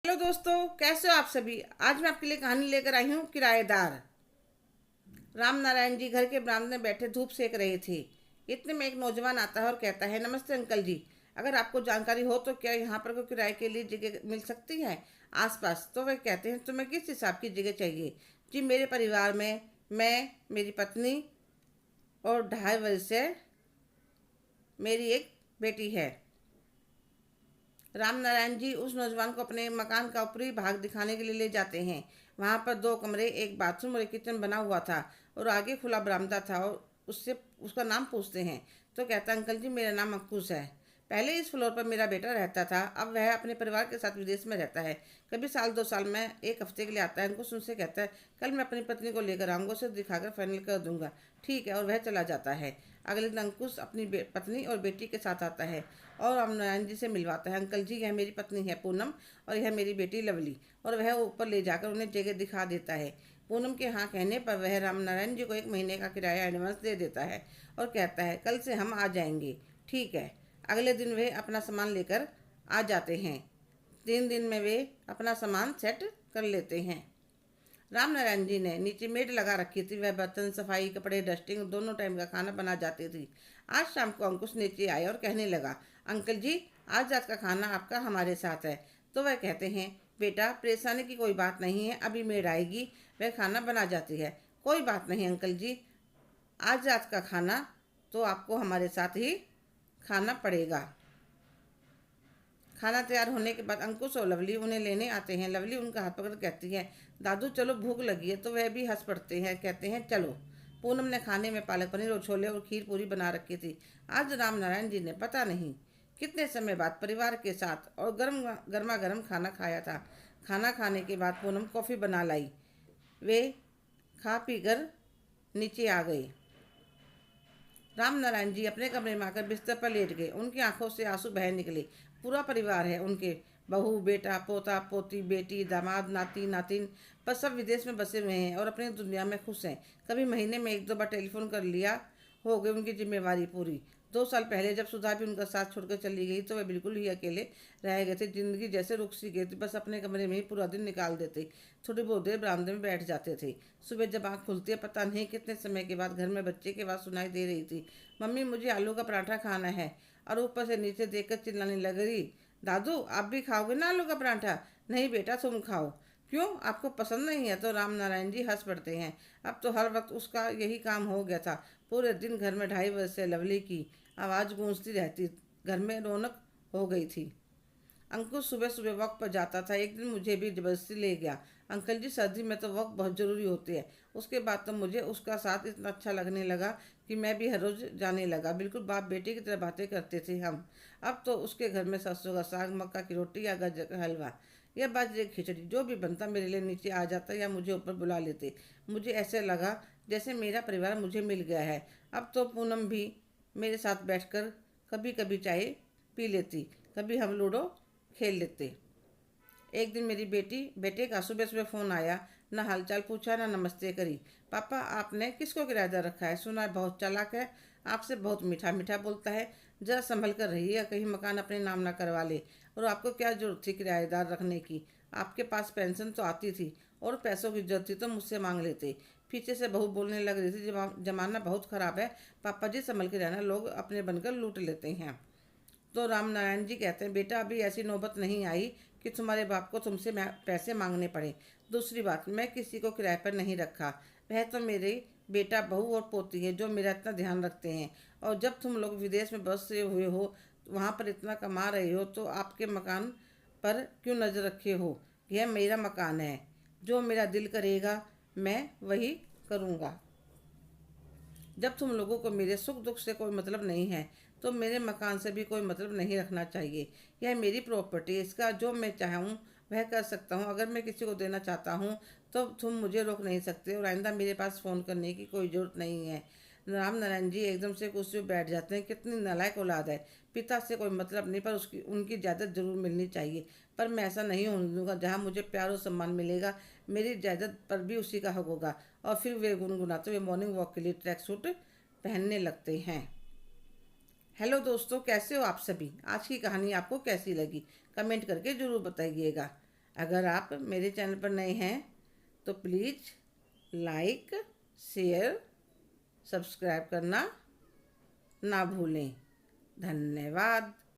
Hello दोस्तों, कैसे हो आप सभी। आज मैं आपके लिए कहानी लेकर आई हूँ किराएदार। राम नारायण जी घर के बरामदे में बैठे धूप सेक रहे थे। इतने में एक नौजवान आता है और कहता है, नमस्ते अंकल जी। अगर आपको जानकारी हो तो क्या यहाँ पर कोई किराए के लिए जगह मिल सकती है आसपास। तो वे कहते हैं, तुम्हें किस हिसाब की जगह चाहिए। जी मेरे परिवार में मैं, मेरी पत्नी और 2.5 वर्ष मेरी एक बेटी है। राम नारायण जी उस नौजवान को अपने मकान का ऊपरी भाग दिखाने के लिए ले जाते हैं। वहां पर 2 कमरे, एक बाथरूम और एक किचन बना हुआ था और आगे खुला बरामदा था। और उससे उसका नाम पूछते हैं तो कहता, अंकल जी मेरा नाम अंकुश है। पहले इस फ्लोर पर मेरा बेटा रहता था, अब वह अपने परिवार के साथ विदेश में रहता है। कभी साल 2 साल में 1 हफ्ते के लिए आता है। अंकुश उनसे कहता है, कल मैं अपनी पत्नी को लेकर आऊँगा, उसे दिखाकर फाइनल कर दूंगा। ठीक है, और वह चला जाता है। अगले दिन अंकुश अपनी पत्नी और बेटी के साथ आता है और राम नारायण जी से मिलवाता है। अंकल जी, यह मेरी पत्नी है पूनम और यह मेरी बेटी लवली। और वह ऊपर ले जाकर उन्हें जगह दिखा देता है। पूनम के हाँ कहने पर वह राम नारायण जी को 1 महीने का किराया एडवांस दे देता है और कहता है, कल से हम आ जाएंगे। ठीक है। अगले दिन वे अपना सामान लेकर आ जाते हैं। 3 दिन में वे अपना सामान सेट कर लेते हैं। राम नारायण जी ने नीचे मेड लगा रखी थी। वह बर्तन सफाई, कपड़े, डस्टिंग दोनों टाइम का खाना बना जाती थी। आज शाम को अंकुश नीचे आया और कहने लगा, अंकल जी आज रात का खाना आपका हमारे साथ है। तो वह कहते हैं, बेटा परेशानी की कोई बात नहीं है, अभी मेड आएगी, वह खाना बना जाती है। कोई बात नहीं अंकल जी, आज रात का खाना तो आपको हमारे साथ ही खाना पड़ेगा। खाना तैयार होने के बाद अंकुश और लवली उन्हें लेने आते हैं। लवली उनका हाथ पकड़ कहती है, दादू चलो भूख लगी है। तो वह भी हंस पड़ते हैं, कहते हैं चलो। पूनम ने खाने में पालक पनीर और छोले और खीर पूरी बना रखी थी। आज राम नारायण जी ने पता नहीं कितने समय बाद परिवार के साथ और गर्मा गर्म खाना खाया था। खाना खाने के बाद पूनम कॉफ़ी बना लाई। वे खा पी कर नीचे आ गए। राम नारायण जी अपने कमरे में आकर बिस्तर पर लेट गए। उनकी आंखों से आंसू बह निकले। पूरा परिवार है उनके, बहू, बेटा, पोता, पोती, बेटी, दामाद, नाती, नातिन, पर सब विदेश में बसे हुए हैं और अपनी दुनिया में खुश हैं। कभी महीने में 1-2 बार टेलीफोन कर लिया, हो गई उनकी जिम्मेवारी पूरी। 2 साल पहले जब सुधा भी उनका साथ छोड़कर चली गई तो वे बिल्कुल ही अकेले रह गए थे। जिंदगी जैसे रुक सी गई थी। बस अपने कमरे में ही पूरा दिन निकाल देते। थोड़ी बहुत देर बरामदे में बैठ जाते थे। सुबह जब आँख खुलती है, पता नहीं कितने समय के बाद घर में बच्चे की आवाज़ सुनाई दे रही थी, मम्मी मुझे आलू का पराठा खाना है। और ऊपर से नीचे देखकर चिल्लाने लग रही, दादू आप भी खाओगे ना आलू का पराठा। नहीं बेटा तुम खाओ। क्यों, आपको पसंद नहीं है। तो राम नारायण जी हंस पड़ते हैं। अब तो हर वक्त उसका यही काम हो गया था। पूरे दिन घर में 2.5 वर्ष से लवली की आवाज़ गूंजती रहती। घर में रौनक हो गई थी। अंकुश सुबह सुबह वक्त पर जाता था। एक दिन मुझे भी जबरदस्ती ले गया। अंकल जी सर्दी में तो वक्त बहुत ज़रूरी होती है। उसके बाद तो मुझे उसका साथ इतना अच्छा लगने लगा कि मैं भी हर रोज़ जाने लगा। बिल्कुल बाप बेटे की तरह बातें करते थे हम। अब तो उसके घर में सरसों का साग, मक्का की रोटी या गाजर का हलवा या बाजरे की खिचड़ी जो भी बनता मेरे लिए नीचे आ जाता या मुझे ऊपर बुला लेते। मुझे ऐसे लगा जैसे मेरा परिवार मुझे मिल गया है। अब तो पूनम भी मेरे साथ बैठकर कभी कभी चाय पी लेती, कभी हम लूडो खेल लेते। एक दिन मेरी बेटे का सुबह सुबह फ़ोन आया। ना हालचाल पूछा, ना नमस्ते करी। पापा आपने किसको किराएदार रखा है, सुना है बहुत चालाक है, आपसे बहुत मीठा मीठा बोलता है, ज़रा संभल कर रहिए, कहीं मकान अपने नाम ना करवा ले। और आपको क्या जरूरत थी किराएदार रखने की, आपके पास पेंशन तो आती थी और पैसों की जरूरत थी तो मुझसे मांग लेते। पीछे से बहू बोलने लग रही थी, जमाना बहुत ख़राब है पापा जी, संभल के रहना, लोग अपने बनकर लूट लेते हैं। तो राम नारायण जी कहते हैं, बेटा अभी ऐसी नौबत नहीं आई कि तुम्हारे बाप को तुमसे पैसे मांगने पड़े। दूसरी बात, मैं किसी को किराए पर नहीं रखा। वह तो मेरे बेटा, बहू और पोती है जो मेरा इतना ध्यान रखते हैं। और जब तुम लोग विदेश में बसे हुए हो, वहाँ पर इतना कमा रहे हो, तो आपके मकान पर क्यों नज़र रखे हो। यह मेरा मकान है, जो मेरा दिल करेगा मैं वही करूँगा। जब तुम लोगों को मेरे सुख दुख से कोई मतलब नहीं है तो मेरे मकान से भी कोई मतलब नहीं रखना चाहिए। यह मेरी प्रॉपर्टी है, इसका जो मैं चाहूँ वह कर सकता हूँ। अगर मैं किसी को देना चाहता हूँ तो तुम मुझे रोक नहीं सकते और आइंदा मेरे पास फ़ोन करने की कोई ज़रूरत नहीं है। राम नारायण जी एकदम से कुर्सी पर बैठ जाते हैं। कितनी नालायक औलाद है। पिता से कोई मतलब नहीं, पर उसकी उनकी जायदाद जरूर मिलनी चाहिए। पर मैं ऐसा नहीं होने दूंगा। जहाँ मुझे प्यार और सम्मान मिलेगा, मेरी जायदाद पर भी उसी का हक होगा। और फिर वे गुनगुनाते हुए मॉर्निंग वॉक के लिए ट्रैक सूट पहनने लगते हैं। हेलो दोस्तों, कैसे हो आप सभी। आज की कहानी आपको कैसी लगी कमेंट करके ज़रूर बताइएगा। अगर आप मेरे चैनल पर नए हैं तो प्लीज़ लाइक, शेयर, सब्सक्राइब करना ना भूलें। धन्यवाद।